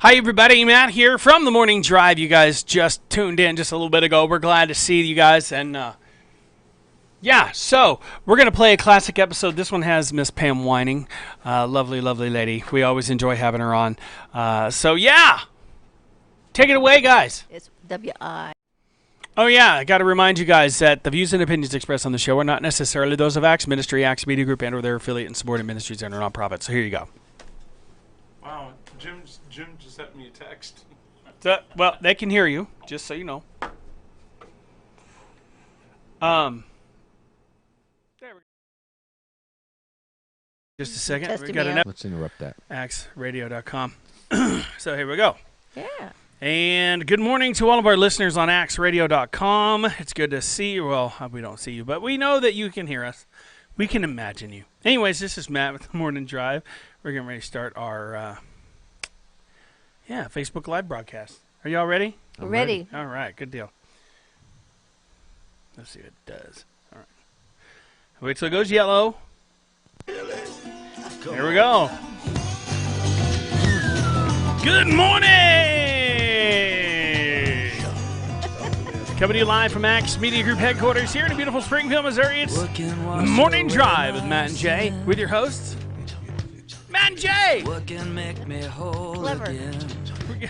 Hi, everybody. Matt here from the Morning Drive. You guys just tuned in just a little bit ago. We're glad to see you guys. And, so we're going to play a classic episode. This one has Miss Pam Wining. Lovely, lovely lady. We always enjoy having her on. Take it away, guys. It's W-I. Oh, yeah. I got to remind you guys that the views and opinions expressed on the show are not necessarily those of Acts Ministry, Acts Media Group, and or their affiliate and supported ministries and or nonprofits. So here you go. Wow, Jim just sent me a text. Well, they can hear you, just so you know. There we go. Just a second. We got Let's interrupt that. AxRadio.com. So here we go. Yeah. And good morning to all of our listeners on AxRadio.com. It's good to see you. Well, we don't see you, but we know that you can hear us. We can imagine you. Anyways, this is Matt with the Morning Drive. We're getting ready to start our Facebook Live broadcast. Are you all ready? I'm ready. All right, good deal. Let's see what it does. All right. Wait till it goes yellow. Here we go. Good morning! Coming to you live from Acts Media Group headquarters here in beautiful Springfield, Missouri. It's the Morning Drive with Matt and Jay, with your hosts, Matt and Jay. Clever. We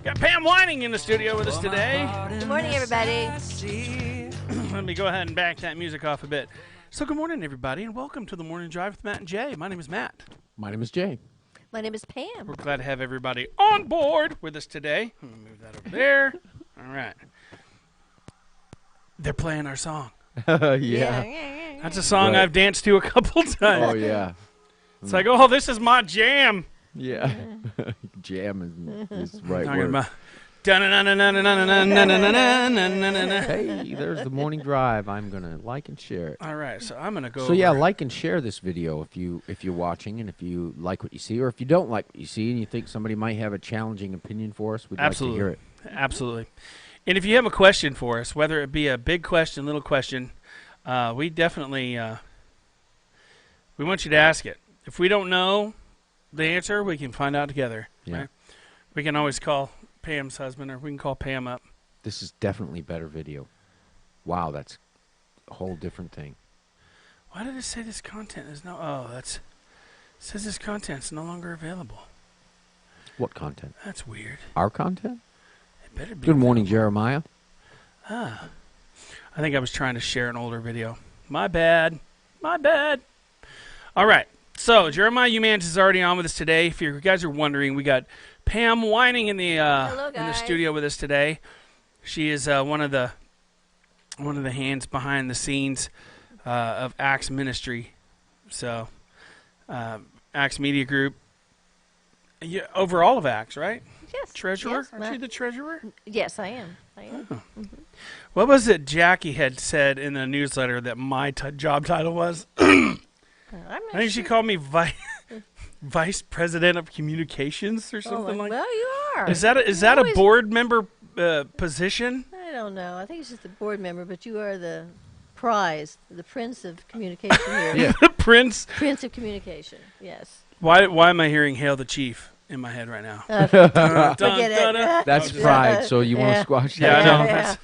got Pam Wining in the studio with us today. Good morning, everybody. Let me go ahead and back that music off a bit. So good morning, everybody, and welcome to the Morning Drive with Matt and Jay. My name is Matt. My name is Jay. My name is Pam. We're glad to have everybody on board with us today. I'm going to move that over there. All right. They're playing our song. Yeah. That's a song Right. I've danced to a couple times. Oh, yeah. It's like, oh, this is my jam. Yeah. Jam is the right Talking word. about Hey, there's the Morning Drive. I'm going to like and share it. All right, so I'm going to go So, yeah, over- like and share this video if you're watching and if you like what you see, or if you don't like what you see and you think somebody might have a challenging opinion for us, we'd Absolutely. like to hear it. Absolutely. And if you have a question for us, whether it be a big question, little question, we definitely we want you to ask it. If we don't know the answer, we can find out together. Yeah. Right? We can always call Pam's husband, or we can call Pam up. This is definitely better video. Wow, that's a whole different thing. Why did it say this content is no? Oh, it says this content's no longer available. What content? That's weird. Our content? It better be. Good morning, Jeremiah. I think I was trying to share an older video. My bad. My bad. All right. So, Jeremiah Humans is already on with us today. If you guys are wondering, we got Pam Wining in the Hello, in the guys. studio with us today. She is one of the hands behind the scenes of Acts Ministry. So, Acts Media Group. Yeah, over all of Acts, right? Yes. Treasurer? Yes, Aren't you the treasurer? Yes, I am. What was it Jackie had said in the newsletter that my job title was? I'm I not think she sure. called me Vice President of Communications or something like that. Well, you are. Is that a always- board member position? I don't know. I think it's just a board member, but you are the prize, the prince of communication here. Yeah. Prince? Prince of communication. Yes. Why am I hearing Hail the Chief in my head right now? Forget it. That's pride, so you want to Yeah. squash Yeah, I that? know. Yeah. That's-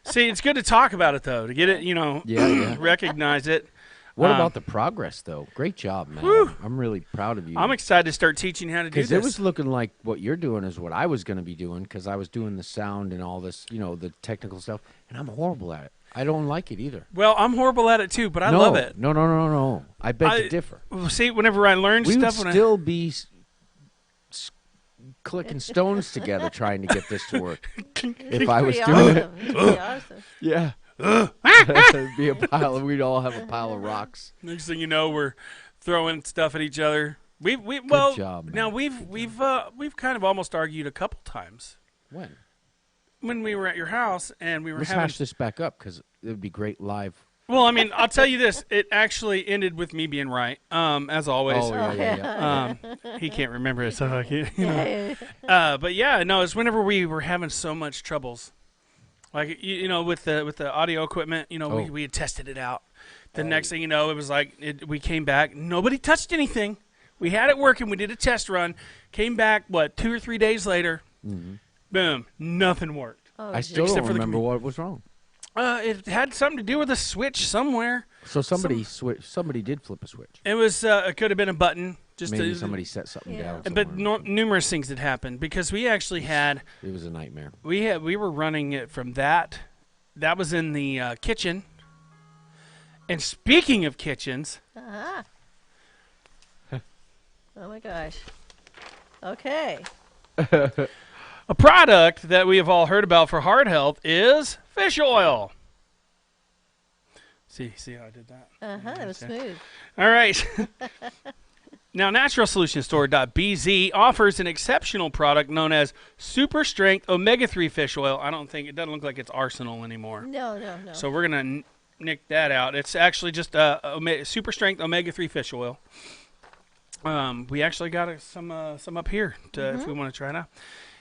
See, it's good to talk about it, though, to get it, Yeah. recognize it. What Um, about the progress, though? Great job, man. Whew. I'm really proud of you. I'm excited to start teaching how to do Because this. it was looking like what you're doing is what I was going to be doing, because I was doing the sound and all this, the technical stuff, and I'm horrible at it. I don't like it either. Well, I'm horrible at it, too, but I No, love it. No. I beg to differ. Well, see, whenever I learn We would stuff... still be clicking stones together trying to get this to work. If I was Pretty doing awesome. It's pretty awesome. Yeah. It'd be a pile. We'd all have a pile of rocks. Next thing you know, we're throwing stuff at each other. Good job, man. now we've kind of almost argued a couple times When we were at your house and we were let's having. hash this back up, because it would be great live. Well, I mean, I'll tell you this: it actually ended with me being right, as always. Oh yeah. He can't remember it, so I can't. Yeah. But yeah, no, it's whenever we were having so much troubles, like with the audio equipment. We had tested it out. The next thing you know, it was like we came back. Nobody touched anything. We had it working. We did a test run. Came back, 2 or 3 days later. Boom. Nothing worked. Oh, I geez. still Except don't for the remember what was wrong. It had something to do with a switch somewhere. So somebody did flip a switch. It was. It could have been a button. Just Maybe to, somebody set something Yeah. down. But somewhere. numerous things had happened because we actually had. It was a nightmare. We were running it from that. That was in the kitchen. And speaking of kitchens, Uh-huh. Oh my gosh. Okay. a product that we have all heard about for heart health is fish oil. See how I did that? That was smooth. All right. Now, naturalsolutionstore.bz offers an exceptional product known as Super Strength Omega-3 Fish Oil. It doesn't look like it's Arsenal anymore. No. So we're going to nick that out. It's actually just Super Strength Omega-3 Fish Oil. We actually got some up here if we want to try it out.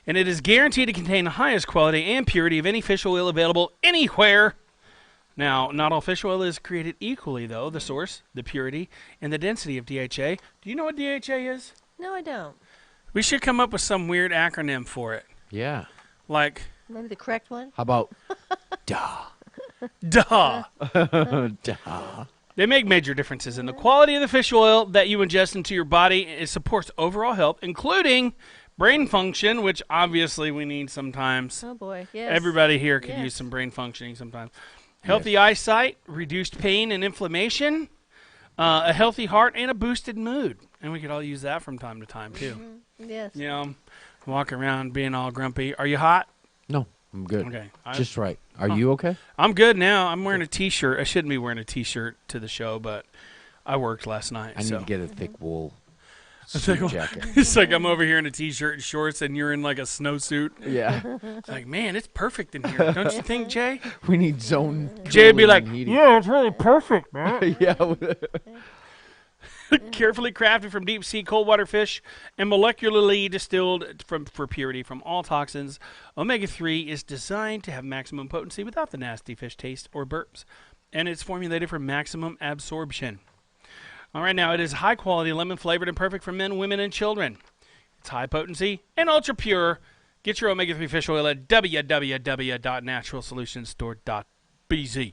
And it is guaranteed to contain the highest quality and purity of any fish oil available anywhere. Now, not all fish oil is created equally, though. The source, the purity, and the density of DHA. Do you know what DHA is? No, I don't. We should come up with some weird acronym for it. Yeah. Like, Maybe the correct one? How about duh? duh. Duh. They make major differences in the quality of the fish oil that you ingest into your body. It supports overall health, including brain function, which obviously we need sometimes. Oh, boy. Yes. Everybody here could Yes. use some brain functioning sometimes. Healthy eyesight, reduced pain and inflammation, a healthy heart, and a boosted mood. And we could all use that from time to time, too. Yes. You know, walk around being all grumpy. Are you hot? No, I'm good. Okay. Just right. Are you okay? I'm good now. I'm wearing a T-shirt. I shouldn't be wearing a T-shirt to the show, but I worked last night. I need so. to get a thick wool think- suit jacket. It's like I'm over here in a T-shirt and shorts, and you're in like a snowsuit. Yeah. It's like, man, it's perfect in here. Don't you think, Jay? We need zone. Jay would be cooling like, and heating. yeah, it's really perfect, man. Yeah. Carefully crafted from deep sea cold water fish and molecularly distilled for purity from all toxins, omega-3 is designed to have maximum potency without the nasty fish taste or burps, and it's formulated for maximum absorption. All right, now it is high quality, lemon flavored, and perfect for men, women, and children. It's high potency and ultra pure. Get your omega-3 fish oil at www.naturalsolutionstore.bz.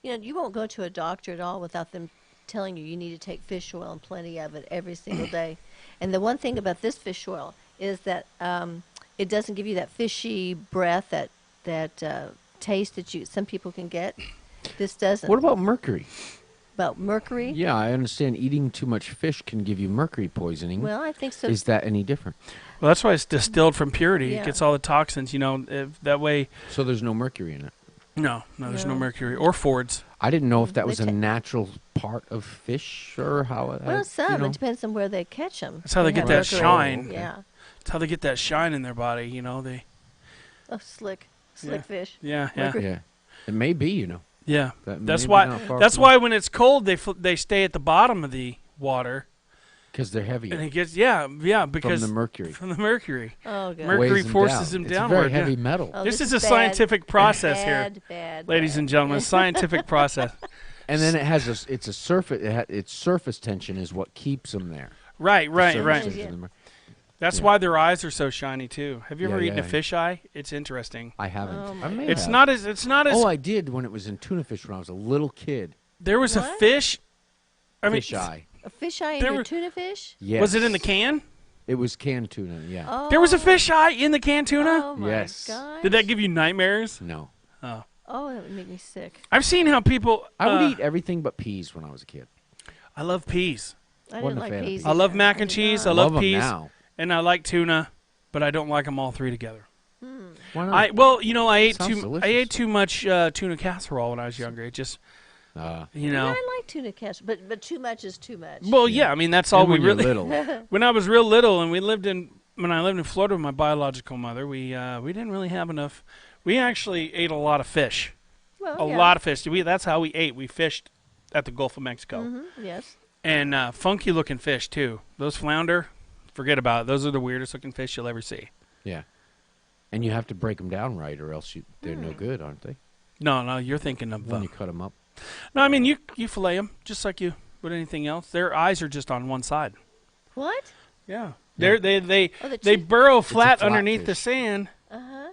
You know, you won't go to a doctor at all without them telling you need to take fish oil and plenty of it every single day. And the one thing about this fish oil is that it doesn't give you that fishy breath, that taste that some people can get. This doesn't. What about mercury? About mercury? Yeah, I understand eating too much fish can give you mercury poisoning. Well, I think so. Is that any different? Well, that's why it's distilled from purity. Yeah. It gets all the toxins, that way. So there's no mercury in it. No, there's no No. mercury or Fords. I didn't know if that They was a ta- natural part of fish or how it. Well, some. You know. It depends on where they catch them. That's how they get that shine. Yeah. That's how they get that shine in their body, They, Oh, slick Yeah. fish. yeah. Mercury. Yeah, it may be. Yeah, That that's may be why. not far That's from- why when it's cold, they stay at the bottom of the water, Because they're heavier and it gets because from the mercury. from the mercury. Oh, God. Mercury Weighs them forces down. them It's downward, a very yeah. heavy metal. Oh, This is a bad. scientific process here, Bad, ladies and gentlemen. Scientific process. And then it has it's a surface. Its surface tension is what keeps them there. Right. Surface right. tension Yeah. in the mer- That's Yeah. why their eyes are so shiny too. Have you ever Yeah, eaten a yeah. fish eye? It's interesting. I haven't. Oh, my I may It's have. not as. It's not as. Oh, I did when it was in tuna fish when I was a little kid. There was a What? fish. Fish eye. A fish eye in There your were- tuna fish? Yes. Was it in the can? It was canned tuna. Yeah. Oh. There was a fish eye in the canned tuna. Oh, my Yes. gosh. Did that give you nightmares? No. Oh, Oh, that would make me sick. I've seen how people. I would eat everything but peas when I was a kid. I love peas. I Wasn't didn't a like fan of peas. peas. I love either. mac and did cheese. not. I love 'em peas. now. And I like tuna, but I don't like them all three together. Why not? I ate Sounds too. delicious. I ate too much tuna casserole when I was younger. It just, Yeah, know. I like tuna catch, but too much is too much. Well, yeah. I mean, that's all And we when you're really. little. When I was real little, and when I lived in Florida with my biological mother, we didn't really have enough. We actually ate a lot of fish. Well, A yeah. lot of fish. That's how we ate. We fished at the Gulf of Mexico. Mm-hmm. Yes. And funky looking fish too. Those flounder, forget about it. Those are the weirdest looking fish you'll ever see. Yeah. And you have to break them down right, or else they're no good, aren't they? No, you're thinking of. When you cut them up. No, I mean you fillet them just like you would anything else. Their eyes are just on one side. What? Yeah. Yeah. They Oh, the they chief- burrow flat flat underneath the fish. sand, Uh-huh.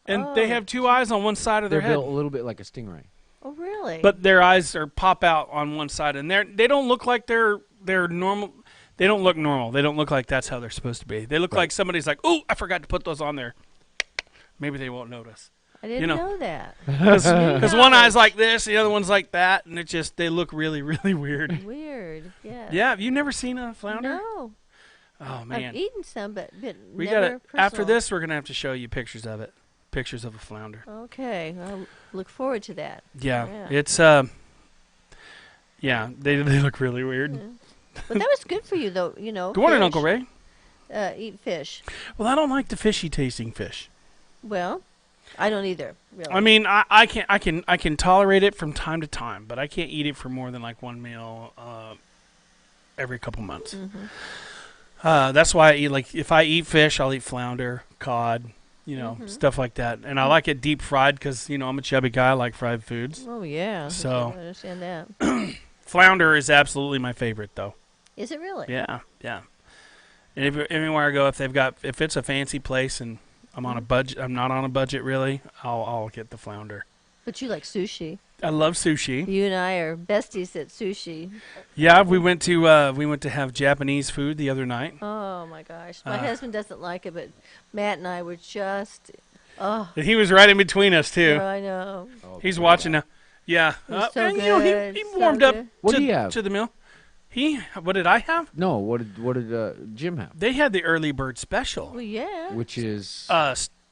and they Oh, have two eyes on one side of They're their head. built a little bit like a stingray. Oh, really? But their eyes are pop out on one side, and they don't look like they're normal. They don't look normal. They don't look like that's how they're supposed to be. They look Right. like somebody's like, "Oh, I forgot to put those on there." Maybe they won't notice I didn't you know. know that. because one eye's like this, the other one's like that, and they look really really weird. Weird. Yeah. Yeah, have you never seen a flounder? No. Oh I've man, eaten some, but we never got to after personal. this. We're gonna have to show you pictures of it, pictures of a flounder. Okay. I'll look forward to that. Yeah, Yeah. it's yeah, they look really weird. But that was good for you, though. You know. Good morning, fish. Uncle Ray. Eat fish. Well, I don't like the fishy tasting fish. Well, I don't either. Really. I mean, I can tolerate it from time to time, but I can't eat it for more than like one meal every couple months. That's why I eat if I eat fish, I'll eat flounder, cod, stuff like that, and I like it deep fried because I'm a chubby guy. I like fried foods. Oh yeah. So- I understand that. Flounder is absolutely my favorite, though. Is it really? Yeah, yeah. And anywhere I go, if it's a fancy place and I'm on a budget, I'm not on a budget really, I'll get the flounder. But you like sushi. I love sushi. You and I are besties at sushi. Yeah, we went to have Japanese food the other night. Oh my gosh. My husband doesn't like it, but Matt and I were just. Oh. And he was right in between us too. I know. He's watching now. Yeah, It was so and good, he so warmed up good. What to, do you have? to the meal. What did I have? No, what did Jim have? They had the early bird special. Well, yeah. Which is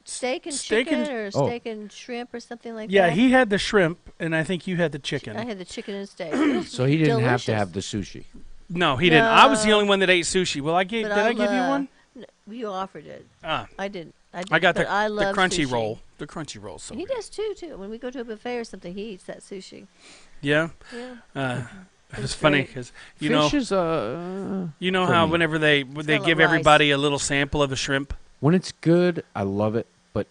Steak and steak chicken and- or oh. steak and shrimp or something like Yeah, that. he had the shrimp, and I think you had the chicken. I had the chicken and steak. It was so he didn't have to delicious. have the sushi. No, he didn't. I was the No. only one that ate sushi. Well, did But I give you one? You offered it. Ah, I didn't. I got but the I love crunchy sushi. roll. The crunchy roll. So He good. does too. When we go to a buffet or something, he eats that sushi. Yeah. Yeah. It's funny great. because Fish is how me. whenever they got a give lot of everybody a little sample of a shrimp. when it's good, I love it, but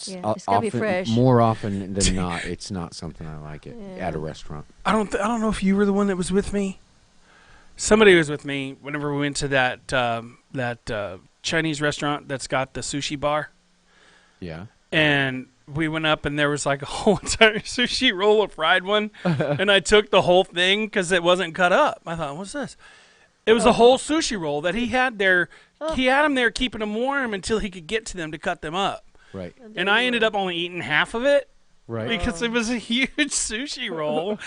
Yeah, it's gotta be fresh. more often than not, it's not something I like it Yeah. at a restaurant. I don't know if you were the one that was with me. Somebody was with me whenever we went to that Chinese restaurant that's got the sushi bar, Yeah. and we went up and there was like a whole entire sushi roll of fried one, and I took the whole thing because it wasn't cut up. I thought, what's this? It was a whole sushi roll that he had there. He had them there keeping them warm until he could get to them to cut them up. Right. And I ended up only eating half of it Right. because it was a huge sushi roll,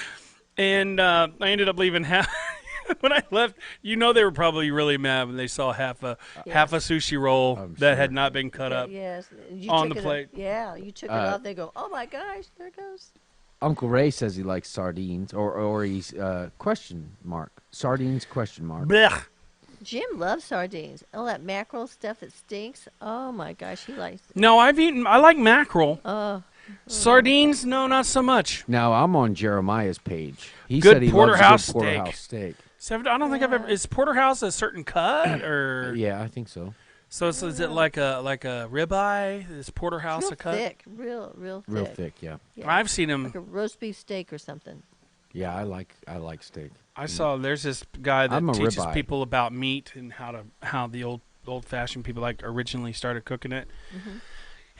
and I ended up leaving half. When I left, they were probably really mad when they saw half a sushi roll I'm that sure. had not been cut up. Yes. You on took the it plate. Yeah, you took it off. They go, oh my gosh, there it goes. Uncle Ray says he likes sardines, or he's question mark sardines question mark. Blech. Jim loves sardines. All that mackerel stuff that stinks. Oh my gosh, he likes it. No, I like mackerel. Oh, Sardines, no, not so much. Now I'm on Jeremiah's page. He Good said he porterhouse loves a good porterhouse steak. I don't think I've ever. Is porterhouse a certain cut or? Yeah, I think so. So is it like a ribeye? Is porterhouse real a cut? thick, real thick. Real thick, yeah. Yeah. I've seen them. Like a roast beef steak or something. Yeah, I like steak. I saw there's this guy that I'm a teaches ribeye. people about meat and how the old fashioned people originally started cooking it.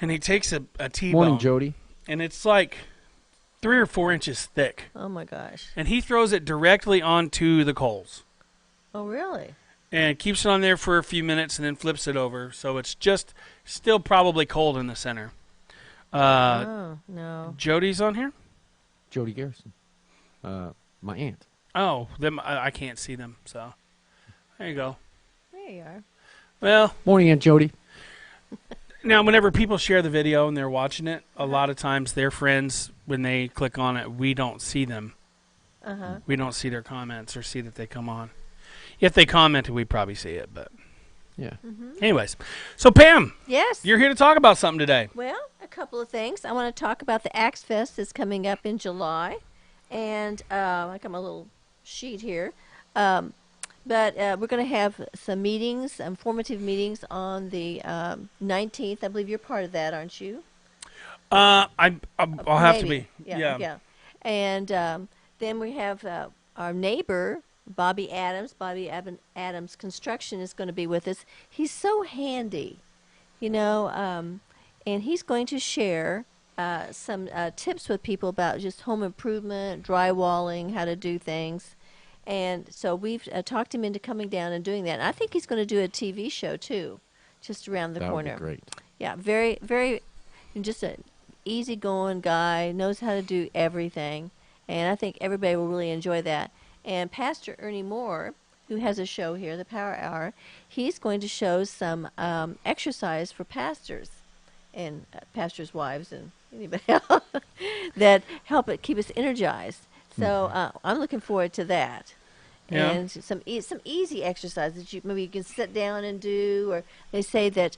And he takes a T-bone, Morning, Jody. and it's like 3 or 4 inches thick, Oh my gosh. and he throws it directly onto the coals Oh really? and keeps it on there for a few minutes and then flips it over, so it's just still probably cold in the center. Oh no. Jody's on here. Jody Garrison. My aunt. Oh, them I can't see them, so there you go. There you are. Well, Morning, Aunt Jody. now whenever people share the video and they're watching it, a lot of times their friends, when they click on it, we don't see them. We don't see their comments or see that they come on. If they commented, we probably see it, but Yeah. anyways. So Pam, Yes. you're here to talk about something today. Well, a couple of things. I want to talk about the Axe Fest that's coming up in July. And I got my little sheet here. But we're going to have some meetings, informative meetings on the 19th. I believe you're part of that, aren't you? I'll have to Maybe. be. Yeah. And then we have our neighbor Bobby Adams. Adams Construction is going to be with us. He's so handy, you know, and he's going to share some tips with people about just home improvement, drywalling, how to do things. And so we've talked him into coming down and doing that. And I think he's going to do a TV show too, just around the That would corner. be great. Yeah, very, very, just an easygoing guy, knows how to do everything. And I think everybody will really enjoy that. And Pastor Ernie Moore, who has a show here, the Power Hour, he's going to show some exercise for pastors and pastors' wives and anybody else that help it keep us energized. So I'm looking forward to that. Yeah. And some easy exercises that you can sit down and do. Or they say that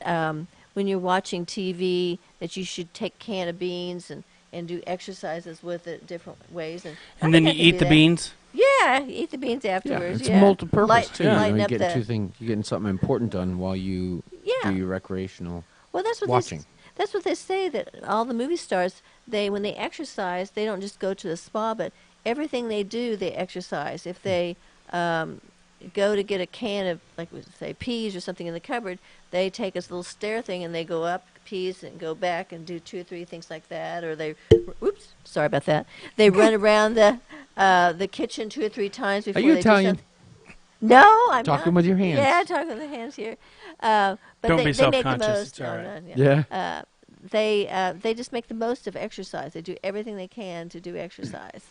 when you're watching TV that you should take a can of beans and do exercises with it different ways. And I And then think you I can eat do the that. beans. Yeah, you eat the beans Yeah, afterwards. it's multi-purpose Light- too. lighten You're up getting the- two things. You're getting something important done while you Yeah. do your recreational Well, that's what watching. That's what they say, that all the movie stars, when they exercise, they don't just go to the spa, but everything they do, they exercise. If they go to get a can of, like we say, peas or something in the cupboard, they take this little stair thing and they go up peas and go back and do 2 or 3 things like that. Or they, oops, sorry about that. They run around the kitchen 2 or 3 times before you they do Italian? something. No, I'm Talking not. with your hands. Yeah, talking with the hands here. But Don't they, be they make the self-conscious, most. it's all right. Yeah. They just make the most of exercise. They do everything they can to do exercise.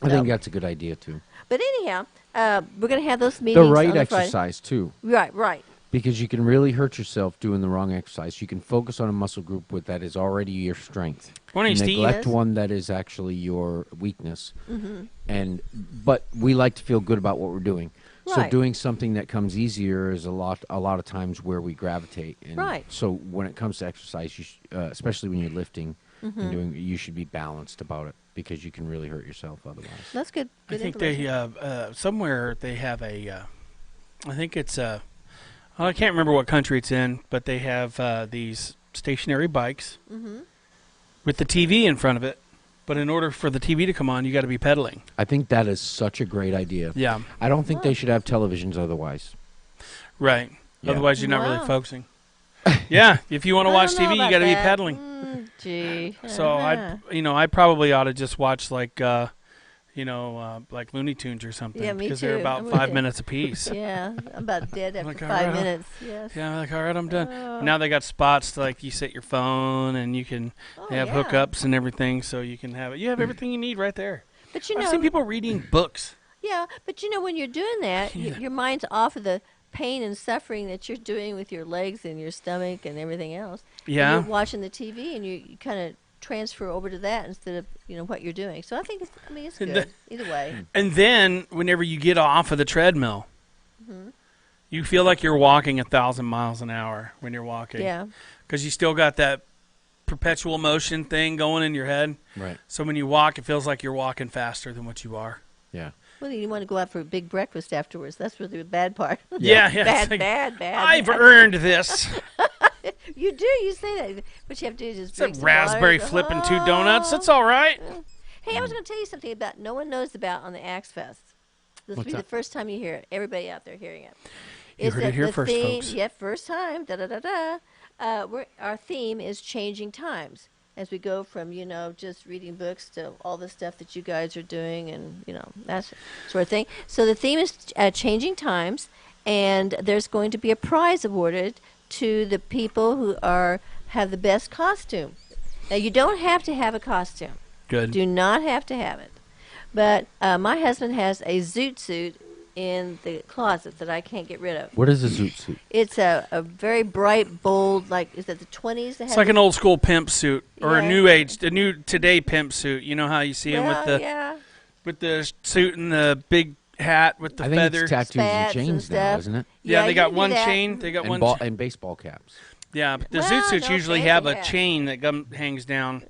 I think that's a good idea too. But anyhow, we're going to have those meetings The right on the Friday. exercise too, Right. because you can really hurt yourself doing the wrong exercise. You can focus on a muscle group that is already your strength. Morning, and Steve. neglect Yes. one that is actually your weakness. But we like to feel good about what we're doing. So Right. doing something that comes easier is a lot of times where we gravitate. And Right. So when it comes to exercise, especially when you're lifting and doing, you should be balanced about it because you can really hurt yourself otherwise. That's good. I Good think information. they somewhere they have a. I think it's I can't remember what country it's in, but they have these stationary bikes with the TV in front of it. But in order for the TV to come on, you got to be pedaling. I think that is such a great idea. Yeah, I don't think they should have televisions otherwise. right. Yeah. Otherwise, you're not really Wow. focusing. Yeah, if you want to I watch don't know TV, you about got to be that. pedaling. Gee. So I probably ought to just watch like like Looney Tunes or something. Yeah, me because they're too. about I'm with 5 you. minutes apiece. Yeah, I'm about dead after Like, 5 all right, minutes. Yes. Yeah, I'm like, all right, I'm done. Oh. Now they got spots to, like, you set your phone and you can they have yeah. hookups and everything, so you can have it. You have everything you need right there. But you I've know, seen people reading books. yeah, but you know, when you're doing that, Yeah. your mind's off of the pain and suffering that you're doing with your legs and your stomach and everything else. And Yeah. you're watching the TV and you kind of transfer over to that instead of what you're doing. So I think it's And good either way. And then whenever you get off of the treadmill, you feel like you're walking 1,000 miles an hour when you're walking. Yeah. Because you still got that perpetual motion thing going in your head. Right. So when you walk, it feels like you're walking faster than what you are. Yeah. Well, you want to go out for a big breakfast afterwards. That's really the bad part. Yeah, yeah. bad, it's like, bad, bad. I've bad. earned this. You do. You say that. What you have to do is just It's a drink some raspberry water. flipping 2 donuts. It's all right. Hey, I was going to tell you something about no one knows about on the Axe Fest. This will What's be the that? first time you hear it. Everybody out there hearing it. You Is heard it that here the first, theme, folks. Yeah, first time. Da da da da. Our theme is changing times as we go from just reading books to all the stuff that you guys are doing and that sort of thing. So the theme is changing times, and there's going to be a prize awarded to the people who have the best costume. Now you don't have to have a costume. Good. Do not have to have it. But my husband has a zoot suit in the closet that I can't get rid of. What is a zoot suit? It's a very bright, bold, is it the 20s? It's like an old school pimp suit or Yeah. a new today pimp suit. You know how you see him with the suit and the big hat with the I think feather. it's tattoos Spats and and chains now, stuff. isn't it? Yeah, they you got can do one that. chain. They got And, one. and baseball caps. Yeah, but the Well, zoot suits no usually fancy have a hat. chain that hangs down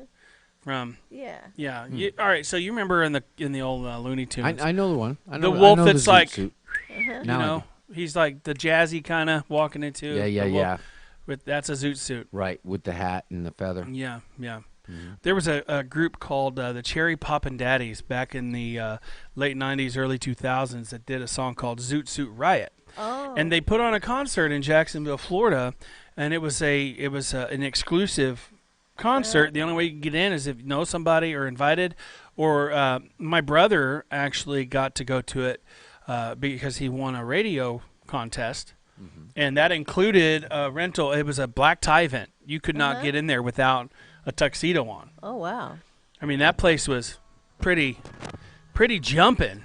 from. Yeah. Yeah. All right. So you remember in the old Looney Tunes, I know the one. I The know, wolf I know that's the zoot like- suit. you Now I know, he's like the jazzy kind of walking into. Yeah, yeah, the wolf yeah. That's a zoot suit. Right, with the hat and the feather. Yeah, yeah. There was a group called the Cherry Poppin' Daddies back in the late 90s, early 2000s that did a song called Zoot Suit Riot. Oh. And they put on a concert in Jacksonville, Florida, and it was an exclusive concert. The only way you can get in is if you know somebody or invited. Or my brother actually got to go to it because he won a radio contest, and that included a rental. It was a black tie event. You could not get in there without a tuxedo on. Oh, wow. I mean, that place was pretty jumping.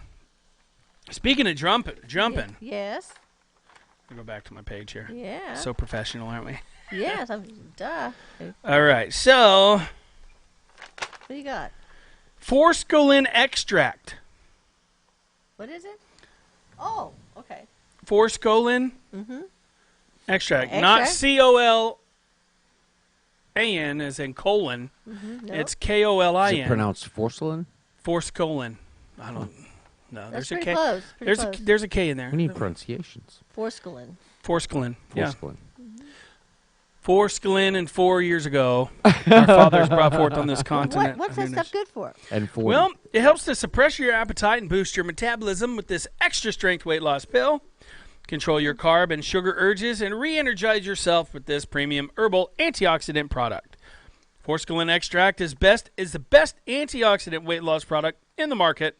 Speaking of jumping, Yes. I'll go back to my page here. Yeah. So professional, aren't we? Yes. Duh. All right, so What do you got? forskolin extract. What is it? Oh, okay. Forskolin extract, not Extract? COLAN as in colon. No. It's Is it KOLIN. pronounced Forskolin? Forskolin. I don't know. That's There's a pretty K. close. Pretty close. There's a K in there. We need pronunciations. Forskolin. Forskolin. Yeah. Forskolin. Forskolin, and 4 years ago, our fathers brought forth on this continent. What's that stuff good for? And 40. Well, it helps to suppress your appetite and boost your metabolism with this extra strength weight loss pill. Control your carb and sugar urges and re-energize yourself with this premium herbal antioxidant product. Forskolin extract is the best antioxidant weight loss product in the market,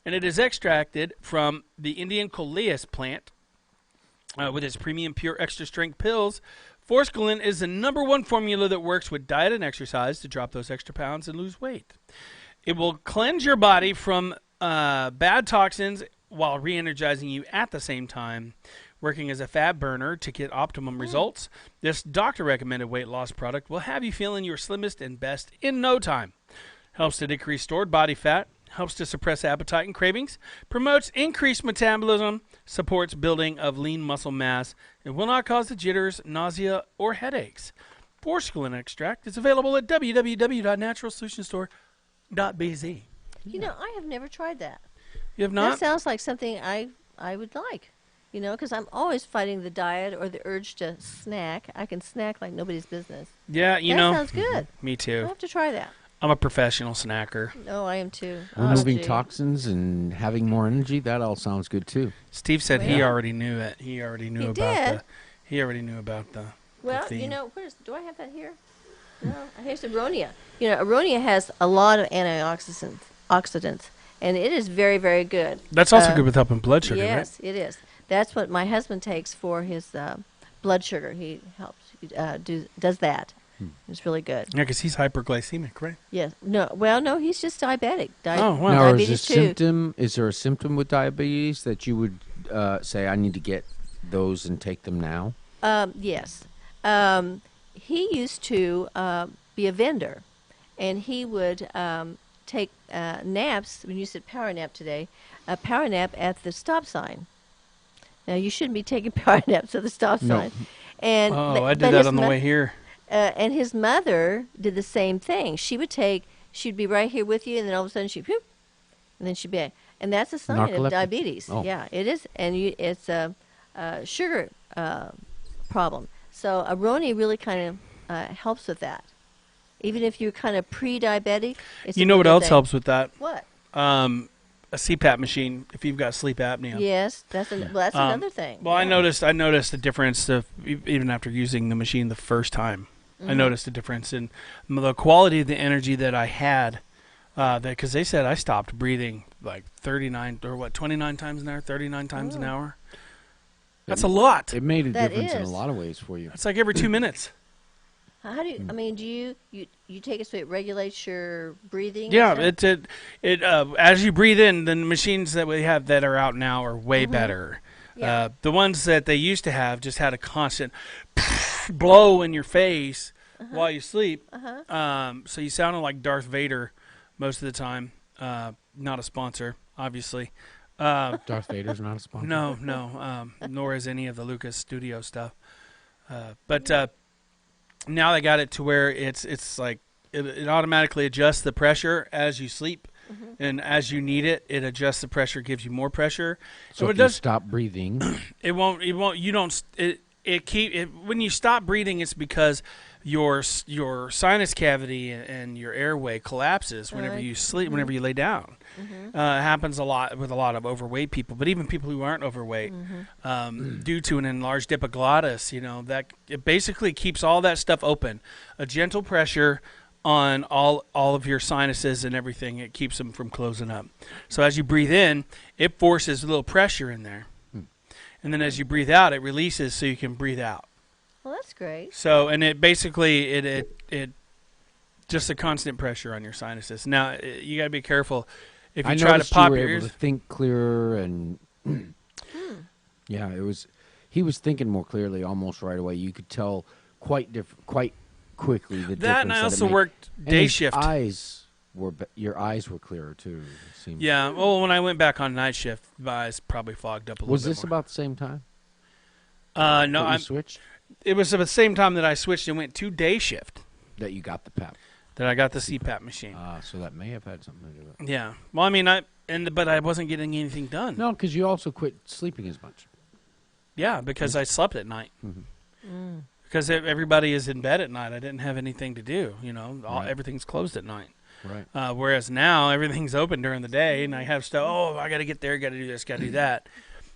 and it is extracted from the Indian coleus plant. With its premium pure extra strength pills, Forskolin is the #1 formula that works with diet and exercise to drop those extra pounds and lose weight. It will cleanse your body from bad toxins while re-energizing you at the same time, working as a fat burner to get optimum results. This doctor-recommended weight loss product will have you feeling your slimmest and best in no time. Helps to decrease stored body fat, helps to suppress appetite and cravings, promotes increased metabolism, supports building of lean muscle mass, and will not cause the jitters, nausea, or headaches. Forskolin extract is available at www.naturalsolutionstore.bz. You know, I have never tried that. You have That not? sounds like something I would like. You know, because I'm always fighting the diet or the urge to snack. I can snack like nobody's business. Yeah, you that know. sounds good. Me I'll too. have to try that. I'm a professional snacker. No, I am too. Removing gee. toxins and having more energy, that all sounds good too. Steve said he Well, already knew it. He already knew he about did. he already knew about the Well, theme. you know, do I have that here? No, here's aronia. You know, aronia has a lot of antioxidants, and it is very, very good. That's also good with helping blood sugar, Yes, it is. That's what my husband takes for his blood sugar. He helps does that. It's really good. right? Yeah, because he's hyperglycemic, right? Yes. No. Well, no, he's just diabetic. Oh, wow. Now, Diabetes too. is there a symptom with diabetes that you would say I need to get those and take them now? Yes. He used to be a vendor, and he would take naps. When you said power nap today, a power nap at the stop sign. Now, you shouldn't be taking power naps at the stop No. sign. And Oh, I did that on the way here. and his mother did the same thing. She'd be right here with you, and then all of a sudden she'd whoop, and then she'd be, and that's a sign of Narcoleptic? diabetes. Oh. Yeah, it is, and it's a sugar problem. So Aroni really kind of helps with that. Even if you're kind of pre-diabetic, it's You a know really what good else thing. helps with that? What? A CPAP machine if you've got sleep apnea. Yes, that's another thing. Well, I Yeah. noticed a difference even after using the machine the first time. I noticed a difference in the quality of the energy that I had. Because they said I stopped breathing like 29 times an hour, 39 times an hour. That's a lot. It made a That difference in a is. lot of ways for you. That's like every 2 minutes. How do you? I mean, do you take it so it regulates your breathing? Yeah, and stuff? it as you breathe in, the machines that we have that are out now are way better. Yeah. The ones that they used to have just had a constant blow in your face while you sleep. So you sounded like Darth Vader most of the time. Not a sponsor, obviously. Darth Vader's not a sponsor. No, nor is any of the Lucas Studio stuff. But now they got it to where it's like it automatically adjusts the pressure as you sleep, and as you need it, it adjusts the pressure, gives you more pressure. So it if you does. stop breathing, It won't. You don't. When you stop breathing, it's because your sinus cavity and your airway collapses whenever Right. you sleep, whenever you lay down. It happens a lot with a lot of overweight people, but even people who aren't overweight, due to an enlarged epiglottis, that it basically keeps all that stuff open. A gentle pressure on all of your sinuses and everything, it keeps them from closing up. So as you breathe in, it forces a little pressure in there, and then as you breathe out, it releases so you can breathe out. Well, that's great. So, and it basically it just a constant pressure on your sinuses. Now you got to be careful if you I try to noticed pop you were your able ears. to think clearer, and yeah, he was thinking more clearly almost right away. You could tell quite quickly the difference. That, and I it also made. worked And day his shift. Your eyes were clearer too. It seemed. Yeah. Well, when I went back on night shift, my eyes probably fogged up a little Was bit this more. about the same time? No, that I you switched. it was at the same time that I switched and went to day shift That you got the PAP. that I got the CPAP machine. So that may have had something to do with it. Yeah. Well, I mean, but I wasn't getting anything done. No, because you also quit sleeping as much. Yeah, because I slept at night. Mhm. Because everybody is in bed at night. I didn't have anything to do. Right. Everything's closed at night. Right. Whereas now everything's open during the day, and I have stuff. Oh, I got to get there. Got to do this. Got to do that.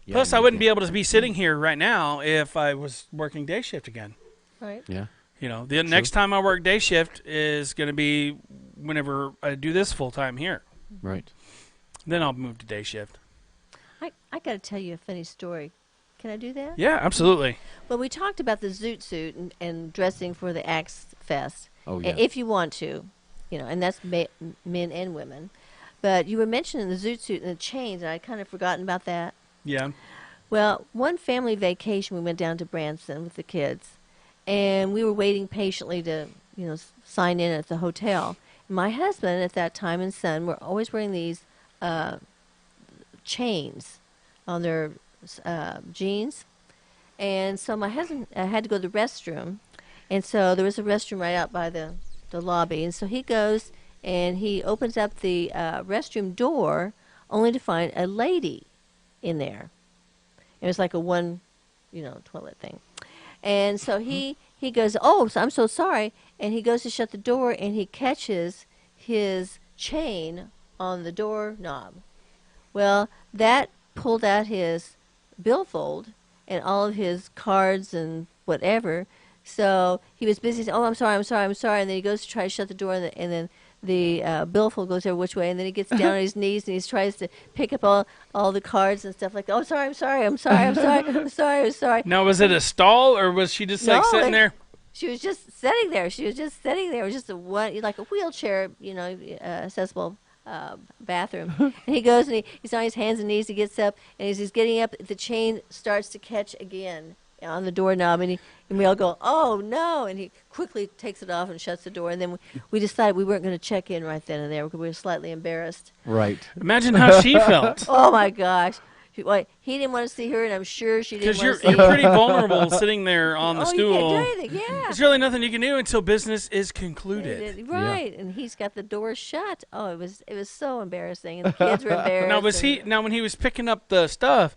Yeah, Plus, you I wouldn't be can't- able to be sitting here right now if I was working day shift again. Right. Yeah. The next time I work day shift is going to be whenever I do this full time here. Right. Then I'll move to day shift. I got to tell you a funny story. Can I do that? Yeah, absolutely. Well, we talked about the zoot suit and dressing for the Axe Fest. Oh yeah. If you want to, and that's men and women. But you were mentioning the zoot suit and the chains, and I'd kind of forgotten about that. Yeah. Well, one family vacation, we went down to Branson with the kids, and we were waiting patiently to, sign in at the hotel. My husband at that time and son were always wearing these chains on their jeans. And so my husband had to go to the restroom, and so there was a restroom right out by the lobby. And so he goes and he opens up the restroom door only to find a lady in there. It was like a one, toilet thing. And so he goes, oh, so I'm so sorry. And he goes to shut the door, and he catches his chain on the doorknob. Well, that pulled out his billfold and all of his cards and whatever. So he was busy saying, oh, I'm sorry. And then he goes to try to shut the door, and then the billfold goes every which way, and then he gets down on his knees and he tries to pick up all the cards and stuff like that. Oh, I'm sorry. Now, was it a stall, or was she just like No, sitting there? She was just sitting there. It was just like a wheelchair, accessible bathroom. And he goes and he's on his hands and knees. He gets up, and as he's getting up, the chain starts to catch again on the doorknob, and we all go, oh no! And he quickly takes it off and shuts the door. And then we decided we weren't going to check in right then and there because we were slightly embarrassed. Right. Imagine how she felt. Oh my gosh! He didn't want to see her, and I'm sure she didn't Because want to you're see him. pretty vulnerable sitting there on the You stool. can't do anything. Yeah. There's really nothing you can do until business is concluded. Right, and he's got the door shut. Oh, it was so embarrassing, and the kids were embarrassed. Now when he was picking up the stuff,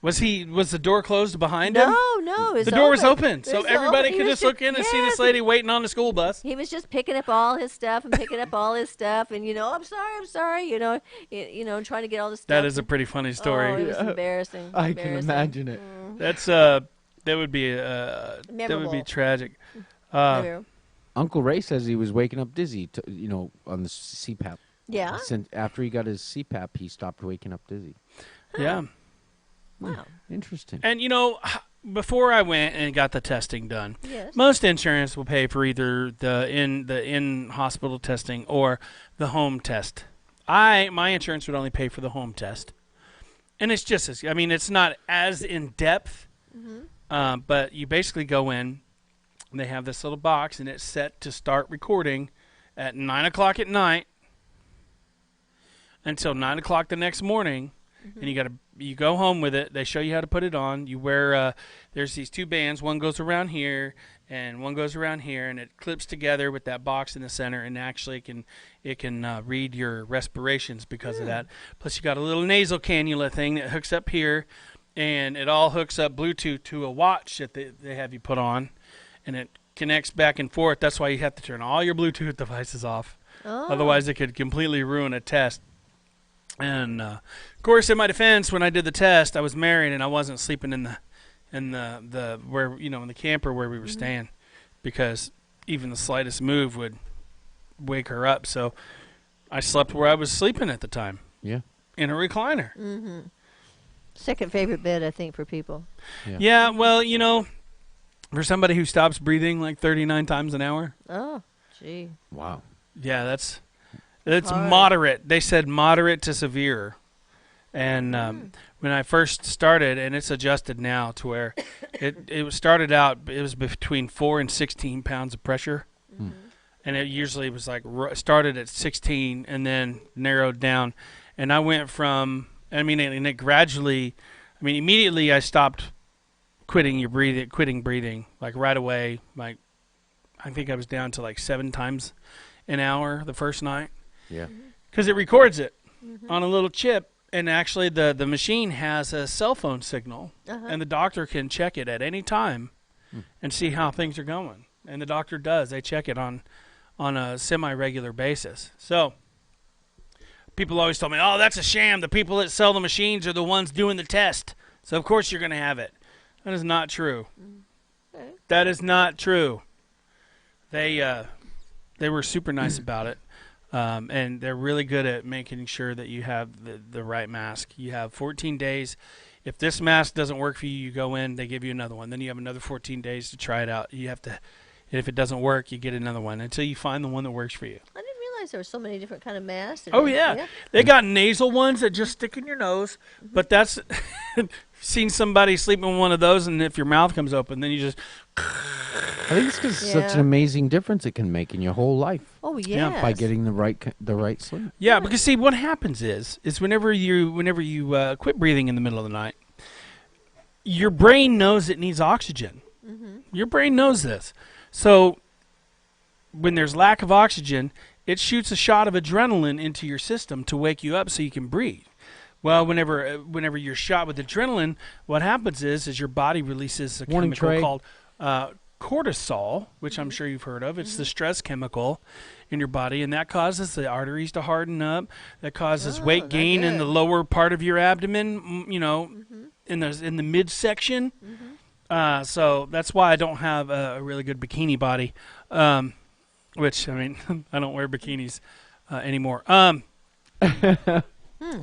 was the door closed behind him? No, The door was open, It so was everybody open. He could was just look in and see this yes. lady waiting on the school bus. He was just picking up all his stuff and I'm sorry, trying to get all the stuff. That is a pretty funny story. Oh, it was embarrassing. I can imagine it. That's that would be Memorable. tragic. Uncle Ray says he was waking up dizzy, on the CPAP. Yeah. After he got his CPAP, he stopped waking up dizzy. Yeah. Wow. Interesting. And before I went and got the testing done, Yes. most insurance will pay for either the in hospital testing or the home test. My insurance would only pay for the home test, and it's just it's not as in depth, but you basically go in, and they have this little box, and it's set to start recording at 9:00 at night until 9:00 the next morning. And you go home with it. They show you how to put it on. You wear there's these two bands. One goes around here and one goes around here, and it clips together with that box in the center. And actually, it can read your respirations because of that. Plus, you got a little nasal cannula thing that hooks up here, and it all hooks up Bluetooth to a watch that they have you put on, and it connects back and forth. That's why you have to turn all your Bluetooth devices off. Oh. Otherwise, it could completely ruin a test. And of course, in my defense, when I did the test, I was married and I wasn't sleeping in the where in the camper where we were staying, because even the slightest move would wake her up. So I slept where I was sleeping at the time. Yeah. In a recliner. Mm-hmm. Second favorite bed, I think, for people. Yeah, well, for somebody who stops breathing like 39 times an hour. Oh, gee. Wow. Yeah, that's hard. moderate. They said moderate to severe. And when I first started, and it's adjusted now to where it started out, it was between 4 and 16 pounds of pressure. Mm-hmm. And it usually was like started at 16 and then narrowed down. And I went from, and it gradually, immediately I stopped quitting breathing, like right away. Like, I think I was down to like 7 times an hour the first night. Yeah. Because it records it on a little chip. And actually the machine has a cell phone signal. And the doctor can check it at any time and see how things are going. And the doctor does. They check it on a semi-regular basis. So people always told me, oh, that's a sham. The people that sell the machines are the ones doing the test. So, of course, you're going to have it. That is not true. Okay. That is not true. They were super nice about it. And they're really good at making sure that you have the right mask. You have 14 days. If this mask doesn't work for you, you go in, they give you another one. Then you have another 14 days to try it out. You have to, and if it doesn't work, you get another one until you find the one that works for you. I didn't realize there were so many different kind of masks. Oh, yeah. They got nasal ones that just stick in your nose. But that's, seen somebody sleep in one of those, and if your mouth comes open, then you just. I think it's because such an amazing difference it can make in your whole life. Oh, yes. By getting the right sleep. Yeah, because see, what happens is whenever you quit breathing in the middle of the night, your brain knows it needs oxygen. Your brain knows this. So when there's lack of oxygen, it shoots a shot of adrenaline into your system to wake you up so you can breathe. Well, whenever you're shot with adrenaline, what happens is your body releases a chemical called cortisol, which I'm sure you've heard of. It's the stress chemical in your body, and that causes the arteries to harden up. That causes weight gain in the lower part of your abdomen, in the midsection. So that's why I don't have a really good bikini body, which, I don't wear bikinis anymore.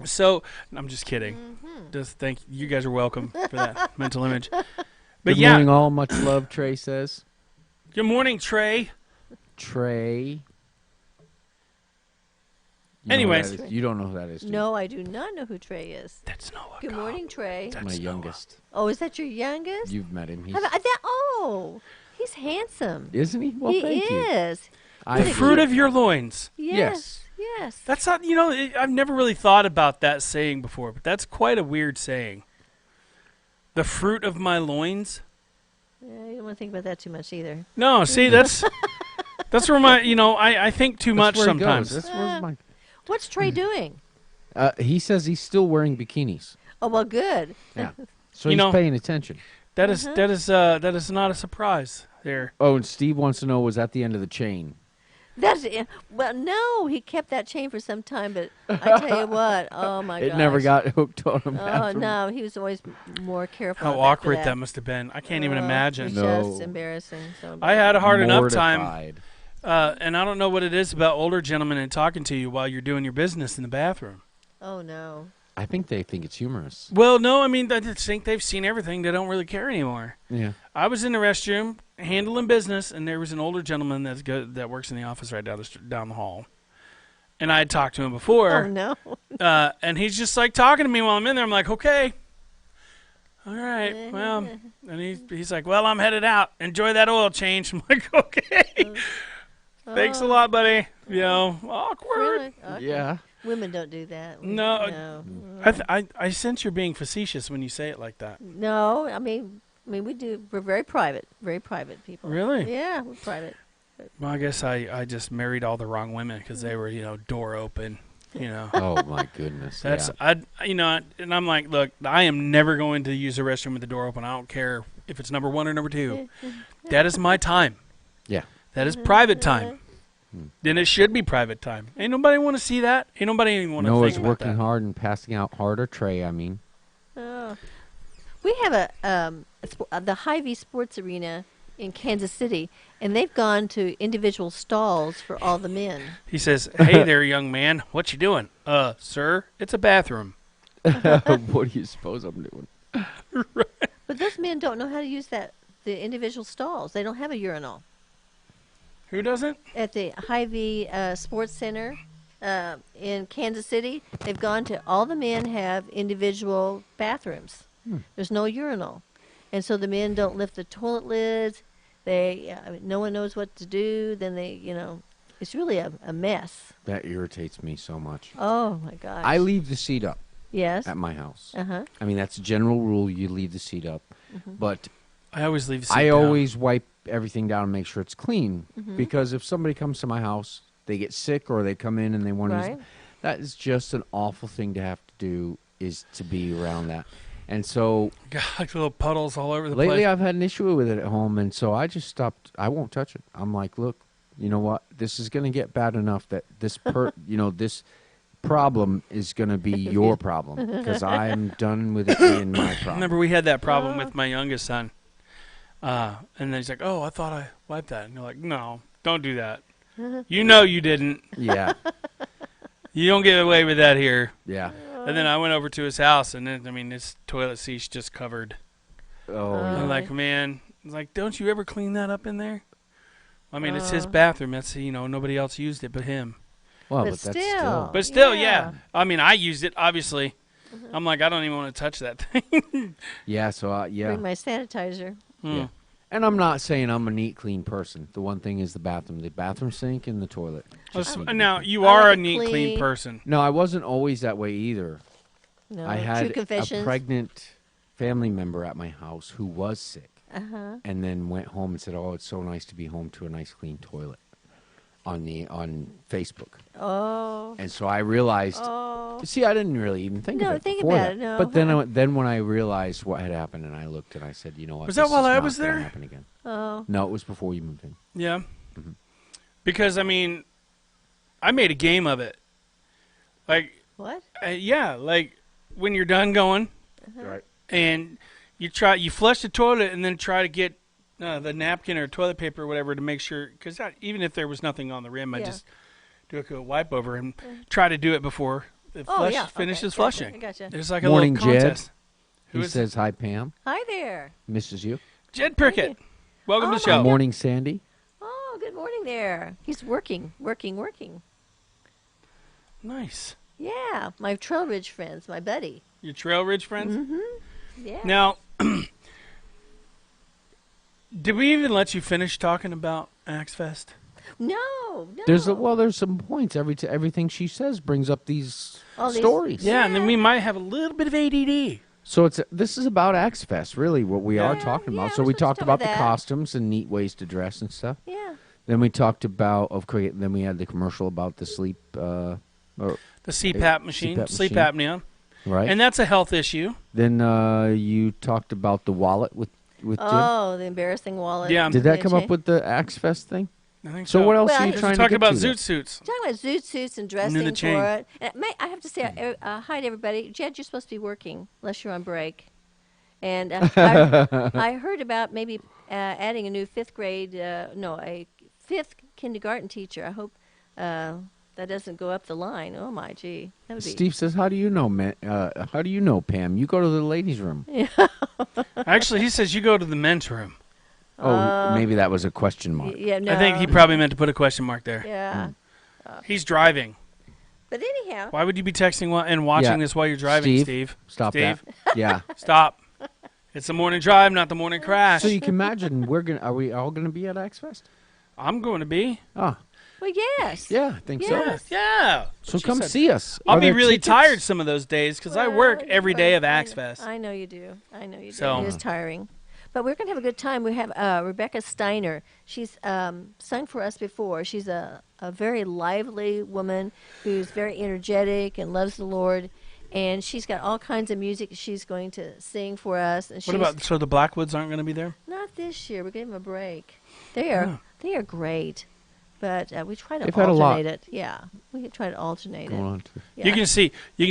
So I'm just kidding. Just thank you guys are welcome for that mental image. But Good morning, all. Much love, Trey says. Good morning, Trey. Trey. Anyways. You don't know who that is, do you? No, I do not know who Trey is. That's Noah. Good morning, Trey. That's my Noah. youngest. Oh, is that your youngest? You've met him. He's handsome. Isn't he? Well, thank you. He is. The fruit of your loins. Yes. That's not, I've never really thought about that saying before, but that's quite a weird saying. The fruit of my loins. Yeah, you don't want to think about that too much either. No, see, that's where my, I think too much sometimes. That's where What's Trey doing? he says he's still wearing bikinis. Oh, well, good. Yeah. So he's paying attention. That is not a surprise there. Oh, and Steve wants to know, was that the end of the chain? Well, no, he kept that chain for some time, but I tell you what, oh my god, it never got hooked on him. Oh no, he was always more careful. How awkward that must have been. I can't even imagine. It was just embarrassing. So I had a hard enough Mortified. time, and I don't know what it is about older gentlemen and talking to you while you're doing your business in the bathroom. Oh no. I think they think it's humorous. Well, no, I just think they've seen everything. They don't really care anymore. Yeah. I was in the restroom handling business, and there was an older gentleman that works in the office right down the hall. And I had talked to him before. Oh, no. And he's just like talking to me while I'm in there. I'm like, okay. All right. Well, and he's like, well, I'm headed out. Enjoy that oil change. I'm like, okay. Thanks a lot, buddy. Awkward. Really? Okay. Yeah. Women don't do that. No. I sense you're being facetious when you say it like that. No, I mean we do. We're very private people. Really? Yeah, we're private. Well, I guess I just married all the wrong women because they were, door open, Oh my goodness. That's yeah. and I'm like, look, I am never going to use the restroom with the door open. I don't care if it's number 1 or number 2. That is my time. Yeah. That is private time. Then it should be private time. Ain't nobody want to see that. Ain't nobody even want to Noah's think about working that. hard and passing out harder tray, I mean. Oh. We have the Hy-Vee Sports Arena in Kansas City, and they've gone to individual stalls for all the men. He says, "Hey there, young man. What you doing? Sir, it's a bathroom." What do you suppose I'm doing? But those men don't know how to use the individual stalls. They don't have a urinal. Who doesn't? At the Hy-Vee Sports Center in Kansas City, they've gone to all the men have individual bathrooms. There's no urinal, and so the men don't lift the toilet lids. No one knows what to do. Then it's really a mess. That irritates me so much. Oh my gosh! I leave the seat up Yes. at my house. Uh-huh. I mean, that's a general rule. You leave the seat up. But I always leave. The seat I down. always wipe everything down and make sure it's clean. Because if somebody comes to my house, they get sick or they come in and they want to Right. use that is just an awful thing to have to do, is to be around that. And so God, little puddles all over the lately place. I've had an issue with it at home, and so I just stopped. I won't touch it. I'm like, look, you know what? This is going to get bad enough that this this problem is going to be your problem, because I am done with it being my problem. Remember, we had that problem with my youngest son. And then he's like, "Oh, I thought I wiped that." And you're like, "No, don't do that. You know you didn't. Yeah, You don't get away with that here." yeah. And then I went over to his house, and then, I mean, his toilet seat's just covered. Oh, I'm yeah. like, man, like, don't you ever clean that up in there? I mean, it's his bathroom. That's, nobody else used it but him. Well, But but that's still. still. But still, Yeah. yeah. I mean, I used it, obviously. I'm like, I don't even want to touch that thing. Yeah, so yeah. Bring my sanitizer. Yeah. And I'm not saying I'm a neat, clean person. The one thing is the bathroom sink, and the toilet. Just need to be Now, clean. you I are like a it neat, clean clean. person. No, I wasn't always that way either. No, I true had a confessions. pregnant family member at my house who was sick, Uh-huh. and then went home and said, "Oh, it's so nice to be home to a nice, clean toilet." On Facebook, Oh. and so I realized. Oh. See, I didn't really even think No, of it think before about that. it, no. But then when I realized what had happened, and I looked and I said, "You know what? Was that this while is I not was gonna there? Happen again." Oh. No, it was before you moved in. Yeah. Because, I mean, I made a game of it. Like, What? yeah, like when you're done going Right. and you flush the toilet and then try to get the napkin or toilet paper or whatever to make sure, because even if there was nothing on the rim, I Yeah. just do a quick wipe over and try to do it before it Oh, yeah. finishes Okay. flushing. Gotcha. It's like a Morning, little Jed. contest. Who He is says, "Hi, Pam. Hi there. Misses you." Jed Prickett. Welcome Oh, to the show. Morning, Sandy. Oh, good morning there. He's working. Nice. Yeah, my Trail Ridge friends, my buddy. Your Trail Ridge friends? Yeah. Now, did we even let you finish talking about Axe Fest? No. There's some points. Everything she says brings up these All these- stories. Yeah, and then we might have a little bit of ADD. So this is about Axe Fest, really, what we are talking yeah, about. So we're we supposed to talked talk about about the that. costumes and neat ways to dress and stuff. Yeah. Then we talked about then we had the commercial about the sleep, The CPAP machine, CPAP sleep machine. apnea. right? And that's a health issue. Then you talked about the wallet with Jim. Oh, the embarrassing wallet. Yeah. Did that come Okay. up with the Axe Fest thing? I think So what else Well, are you Let's trying to Talk get about to there? zoot suits. Talking about zoot suits and the dressing chain. for it. And I have to say, hi to everybody. Jed, you're supposed to be working unless you're on break. And I heard about maybe adding a new a fifth kindergarten teacher. I hope that doesn't go up the line. Oh my gee, that would be. Steve says, "How do you know, man? How do you know, Pam? You go to the ladies' room." Actually, he says you go to the men's room. Oh, maybe that was a question mark. Yeah, no. I think he probably meant to put a question mark there. Yeah. He's driving. But anyhow, Why would you be texting and watching Yeah. this while you're driving, Steve, Steve? Stop Steve, that. Yeah. stop. It's the morning drive, not the morning crash. So you can imagine are we all gonna be at Axe Fest? I'm going to be. Ah, well, yes. yeah, I think so. Yes. Yeah. So She come said- see us. I'll Are be there really tickets? tired some of those days because I work Well, every day of I Axe know- Fest. I know you do. I know you do. So- It is tiring. But we're going to have a good time. We have Rebecca Steiner. She's sung for us before. She's a very lively woman who's very energetic and loves the Lord. and she's got all kinds of music she's going to sing for us. And What about, so the Blackwoods aren't going to be there? not this year? We're giving them a break. They are great, but we try to They've had a lot alternate it. Yeah, we try to alternate going it. on too. Yeah. You can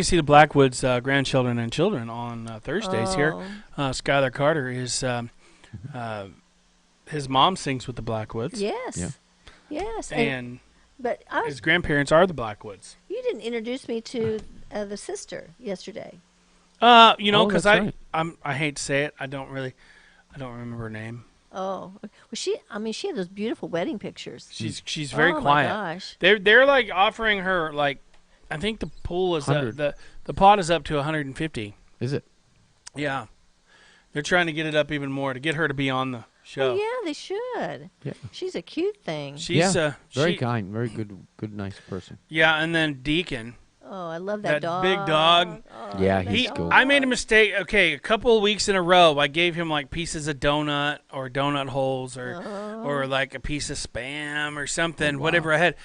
see the Blackwoods grandchildren and children on Thursdays here. Skylar Carter is his mom sings with the Blackwoods. Yes. Yeah. Yes. And But his grandparents are the Blackwoods. you didn't introduce me to the sister yesterday. Oh, that's because right. I hate to say it, I don't remember her name. Oh, well, she had those beautiful wedding pictures. She's very oh quiet. my gosh. They're like offering her, like, I think the pool is 100. the pot is up to 150. Is it? Yeah, they're trying to get it up even more to get her to be on the show. Oh, yeah, they should. Yeah. She's a cute thing. She's Very kind, very good, nice person. Yeah, and then Deacon. Oh, I love that That dog. big dog. Oh, Yeah, I love that he's dog. cool. I made a mistake. Okay, a couple of weeks in a row, I gave him like pieces of donut or donut holes or like a piece of Spam or something, whatever I had.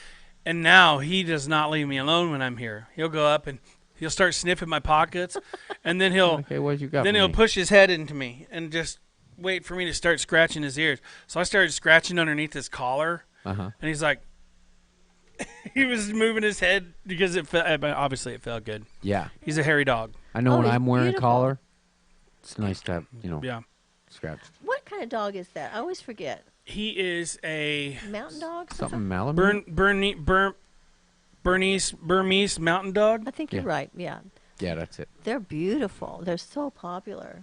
And now he does not leave me alone when I'm here. He'll go up and he'll start sniffing my pockets, and then he'll Okay, what you got? then for he'll me? push his head into me and just wait for me to start scratching his ears. So I started scratching underneath his collar, Uh-huh. and he's like, he was moving his head because obviously it felt good. Yeah, He's a hairy dog. I know Oh, when he's I'm wearing beautiful. a collar, it's nice to have Yeah, scratched. What kind of dog is that? I always forget. he is a Mountain dog? Something Malamute? Burmese mountain dog. I think you're Yeah. right. Yeah. Yeah, that's it. They're beautiful. They're so popular.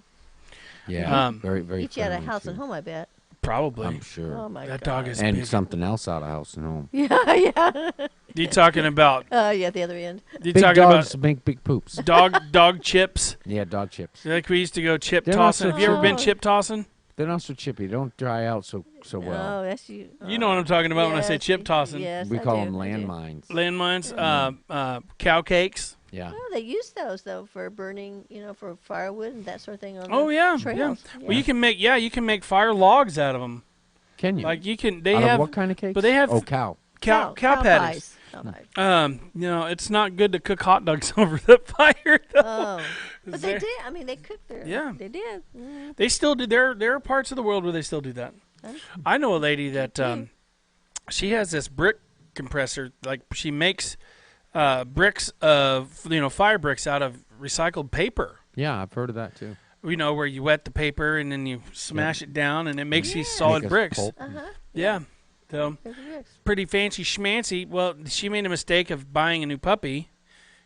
Yeah, Um, very, very Each you had a friendly, house too. and home, I bet. Probably. I'm sure. Oh my That god. dog is And big. something else out of house and home. Yeah, yeah. You talking about? Yeah, at the other end. You Big talking dogs about make big poops. dog chips? Yeah, dog chips. Like we used to go chip They're not tossing. so Have you ever been chippy. chip tossing? They're not so chippy. They don't dry out so well. Oh, that's you. You know what I'm talking about when I say Yes, chip tossing. Yes, We I call do, them I do. landmines. Landmines, cow cakes. Yeah. Oh, they use those though for burning, for firewood and that sort of thing on Oh the yeah, trails. yeah. Well, you can make fire logs out of them. Can you? Like you can. They Out of have what kind of cakes? but they have Oh, cow. cow Cow patties. pies. Cow pies. It's not good to cook hot dogs over the fire though. Oh, but they there- did. I mean, they cooked their. Yeah. They did. They still do. There are parts of the world where they still do that. I know a lady that she has this brick compressor. Like she makes bricks of fire bricks out of recycled paper. Yeah, I've heard of that too. Where you wet the paper and then you smash it down and it makes these Yeah. solid Make us bricks. pulp. Yeah. So Those are bricks. pretty fancy schmancy. Well, she made a mistake of buying a new puppy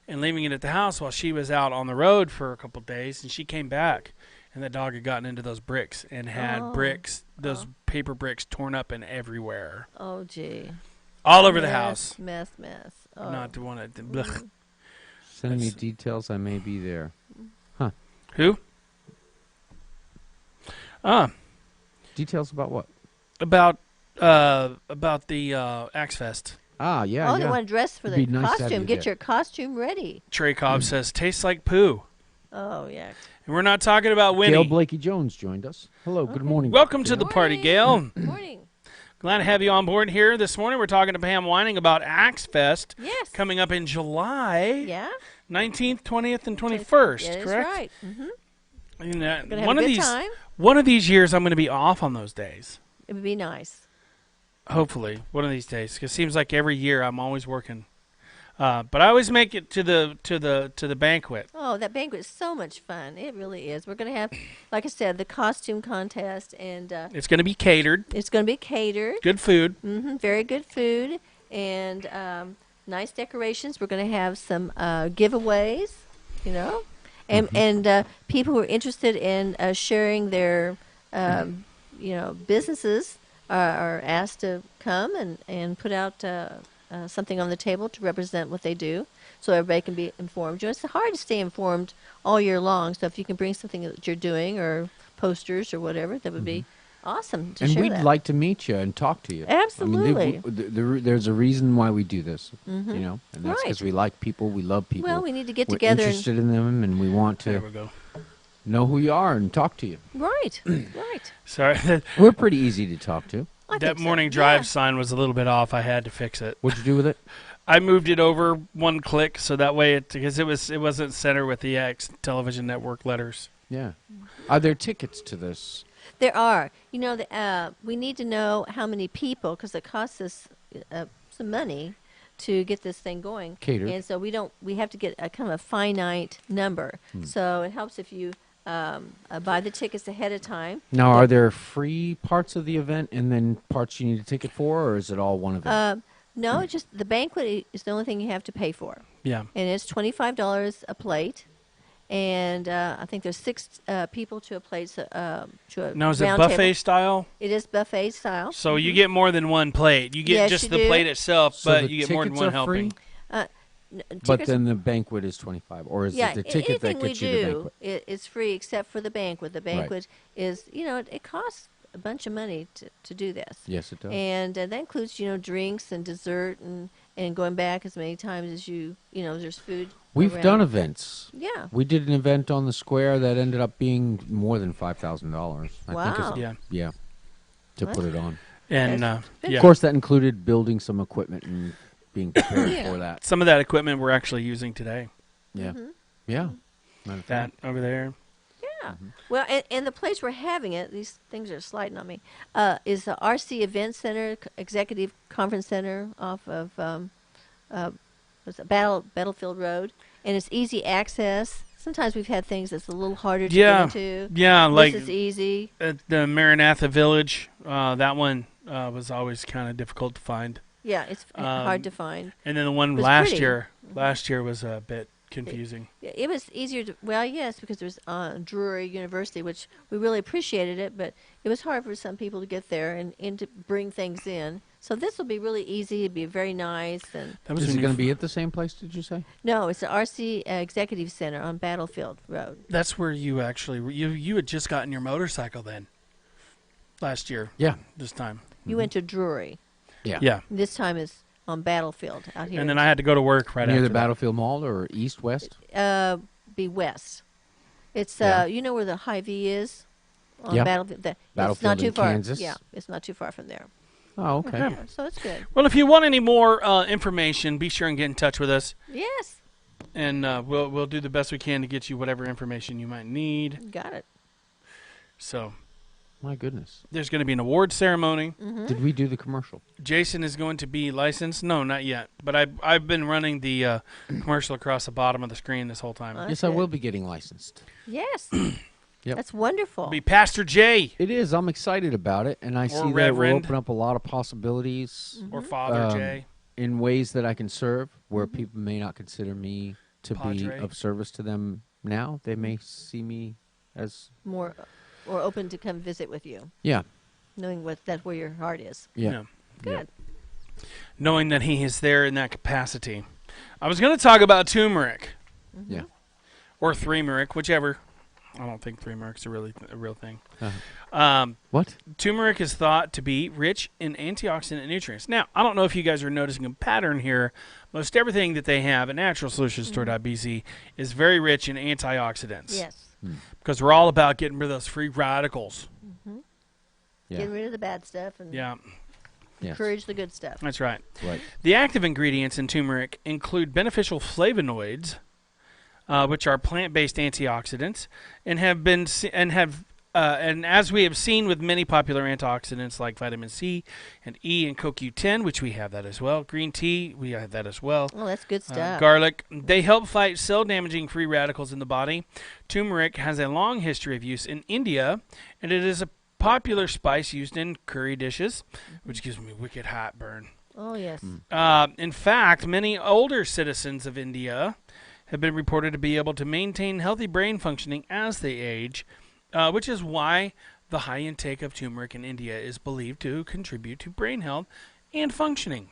and leaving it at the house while she was out on the road for a couple of days, and she came back, and the dog had gotten into those bricks and had those paper bricks torn up and everywhere, Oh, gee. all over the Mess, house. Mess. Oh. Not to want to. Blech. Send me details. I may be there. Who? Details about what? About the Axe Fest. Ah, yeah, Oh, yeah. they want to dress for the It'd be nice to have costume. you Get there. your costume ready. Trey Cobb says tastes like poo, Oh, yeah. and we're not talking about Gail Winnie. Blakey Jones joined us. Hello, good morning. Welcome to the party, Gail. Morning. Glad to have you on board here this morning. We're talking to Pam Wining about Axe Fest Yes. coming up in July Yeah. 19th, 20th, and 21st. Yeah, that's correct? right. Mm-hmm. And, Gonna have one a of good these, time. one of these years, I'm going to be off on those days. It would be nice. Hopefully, one of these days, because it seems like every year I'm always working. But I always make it to the banquet. Oh, that banquet is so much fun. It really is. We're going to have, like I said, the costume contest, and It's going to be catered, it's going to be catered. good food. Very good food and nice decorations. We're going to have some giveaways, and people who are interested in sharing their, businesses are asked to come and put out something on the table to represent what they do, so everybody can be informed. It's hard to stay informed all year long, so if you can bring something that you're doing or posters or whatever, that would be awesome to And share we'd that. like to meet you and talk to you. Absolutely. I mean, there's a reason why we do this, and that's because Right. we like people, we love people. Well, we need to get We're together interested in them, and we want There to we go. know who you are and talk to you. Right, right. Sorry, We're pretty easy to talk to. I that think so. morning drive sign was a little bit off. I had to fix it. What'd you do with it? I moved it over one click so that way because it wasn't centered with the X television network letters. Yeah. Are there tickets to this? There are. You know, we need to know how many people because it costs us some money to get this thing going. Catered. And so we have to get a kind of a finite number. So it helps if you buy the tickets ahead of time. Now, are there free parts of the event and then parts you need a ticket for, or is it all one event? No, it's just the banquet is the only thing you have to pay for. Yeah. And it's $25 a plate. And I think there's 6 people to a plate. To a Now, is it round buffet table. style? It is buffet style. So you get more than one plate. You get Yes, just you the do. plate itself, So but the you get more than tickets one are helping. free? But Tickets- then the banquet is 25, or is yeah, it the ticket that anything we gets you the do, banquet? it's free except for the banquet. The banquet is, it costs a bunch of money to do this. Yes, it does. And that includes, drinks and dessert and going back as many times as there's food. We've around. done events. Yeah. We did an event on the square that ended up being more than $5,000. I think Wow. Yeah. yeah, to What? put it on. And Yes. yeah. Of course, that included building some equipment and being prepared Yeah. for that. Some of that equipment we're actually using today. Yeah, Mm-hmm. yeah. Matter of That fact. over there. Yeah. Well, and the place we're having it, these things are sliding on me, is the RC Event Center, Executive Conference Center off of what's it, Battlefield Road. And it's easy access. Sometimes we've had things that's a little harder to Yeah. get into. Yeah, like This is easy. at the Maranatha Village, that one was always kind of difficult to find. Yeah, it's hard to find. And then the one It was last pretty. year was a bit confusing. Yeah, it was easier to, well, yes, because there's Drury University, which we really appreciated it, but it was hard for some people to get there and to bring things in. So this will be really easy. It'll be very nice. And That was Is when it you going to be at the same place, did you say? no, it's the RC Executive Center on Battlefield Road. That's where you actually you had just gotten your motorcycle then. Last year, Yeah. this time. You went to Drury. Yeah. Yeah. This time is on Battlefield out here. And then I had to go to work right Near after the that. Battlefield Mall or east, west? Be west. It's Yeah. you know where the Hy-Vee is on Yeah. Battlefield. It's Battlefield not too in far. Kansas? Yeah, it's not too far from there. Oh, okay. Okay. So it's good. Well, if you want any more information, be sure and get in touch with us, Yes, and we'll do the best we can to get you whatever information you might need. got it. So My goodness. there's going to be an award ceremony. Did we do the commercial? Jason is going to be licensed. No, not yet. But I've been running the commercial across the bottom of the screen this whole time. That's Yes, I good. will be getting licensed. Yes. Yep. That's wonderful. It'll be Pastor J It is. I'm excited about it, and I see that it will Reverend. open up a lot of possibilities or Father Um, J. in ways that I can serve where people may not consider me to Padre. be of service to them now. They may see me as, More or open to come visit with you, yeah, knowing that's where your heart is. yeah. Good. Knowing that he is there in that capacity. I was going to talk about turmeric Yeah. or turmeric, whichever. I don't think turmeric's a real thing. Uh-huh. What? Turmeric is thought to be rich in antioxidant nutrients. Now, I don't know if you guys are noticing a pattern here. Most everything that they have at naturalsolutionstore.bz is very rich in antioxidants. Yes. Because we're all about getting rid of those free radicals. Yeah. Get rid of the bad stuff and Yeah, Yes. encourage the good stuff. that's right. Right. The active ingredients in turmeric include beneficial flavonoids, which are plant-based antioxidants, and as we have seen with many popular antioxidants like vitamin C and E and CoQ10, which we have that as well. Green tea, we have that as well. Oh, that's good stuff. Garlic, they help fight cell-damaging free radicals in the body. Turmeric has a long history of use in India, and it is a popular spice used in curry dishes, which gives me wicked heartburn. Oh, yes. In fact, many older citizens of India have been reported to be able to maintain healthy brain functioning as they age, which is why the high intake of turmeric in India is believed to contribute to brain health and functioning.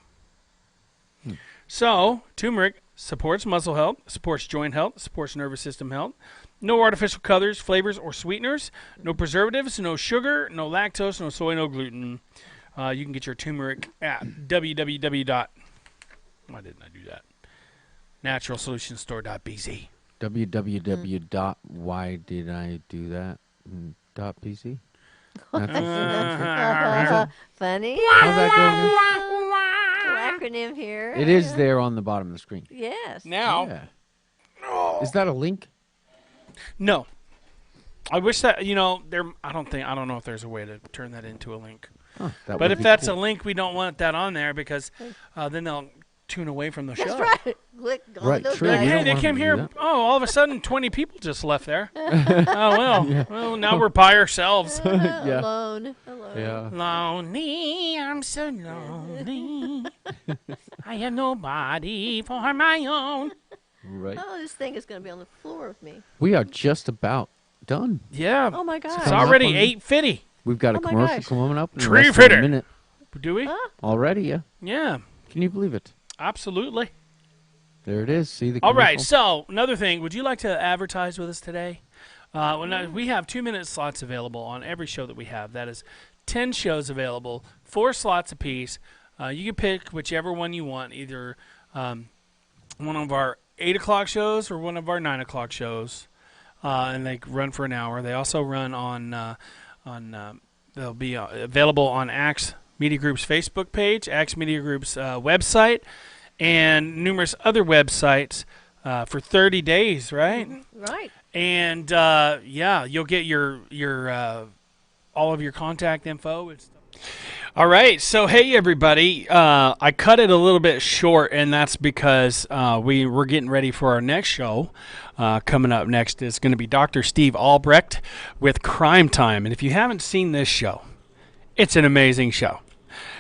So, turmeric supports muscle health, supports joint health, supports nervous system health. No artificial colors, flavors, or sweeteners. No preservatives, no sugar, no lactose, no soy, no gluten. You can get your turmeric at www. Why didn't I do that? Naturalsolutionstore.bz. www. Why did I do that? .bz. Funny. How's that going? acronym here. It is there on the bottom of the screen. Yes. Now, Yeah. Is that a link? no. I wish that I don't know if there's a way to turn that into a link. Huh, that But would if be that's cool. a link, we don't want that on there because then they'll tune away from the show. That's right. Click on Right, those true. Like, We guys. hey, don't they want came them to here. do that. Oh, all of a sudden, 20 people just left there. Oh well. Well, now we're by ourselves. Yeah. Alone. Yeah. Lonely, I'm so lonely. I have nobody for my own. Right. Oh, this thing is going to be on the floor with me. We are just about done. Yeah, Oh my gosh. it's coming up already on- 8:50. We've got a Oh my commercial gosh. coming up in Tree less than fitter. a minute Do we? Huh? already. Yeah. Yeah, Can you believe it? absolutely. There it is. See the All commercial? right. So another thing, would you like to advertise with us today? We have 2-minute slots available on every show that we have. That is 10 shows available, 4 slots apiece. You can pick whichever one you want, either one of our 8 o'clock shows or one of our 9 o'clock shows, and they run for an hour. They also run they'll be available on Axe Media Group's Facebook page, Axe Media Group's website, and numerous other websites for 30 days, right? Right. And you'll get your all of your contact info and stuff. All right, so hey everybody, I cut it a little bit short, and that's because we're getting ready for our next show. Coming up next is going to be Dr. Steve Albrecht with Crime Time, and if you haven't seen this show, it's an amazing show.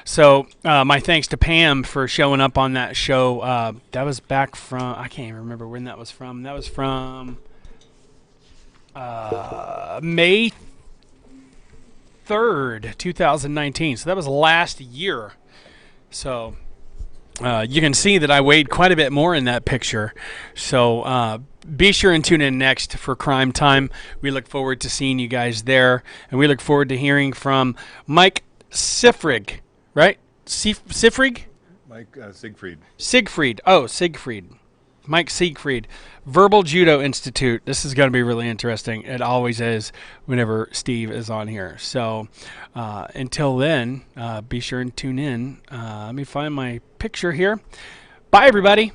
So my thanks to Pam for showing up on that show. That was back from, I can't even remember when that was from. That was from May 3rd, 2019. So that was last year. So you can see that I weighed quite a bit more in that picture. So be sure and tune in next for Crime Time. We look forward to seeing you guys there. And we look forward to hearing from Mike Siegfried, right? Siegfried? Mike Siegfried. Siegfried. Oh, Siegfried. Mike Siegfried. Verbal Judo Institute. This is going to be really interesting. It always is whenever Steve is on here. So until then, be sure and tune in. Let me find my picture here. Bye, everybody.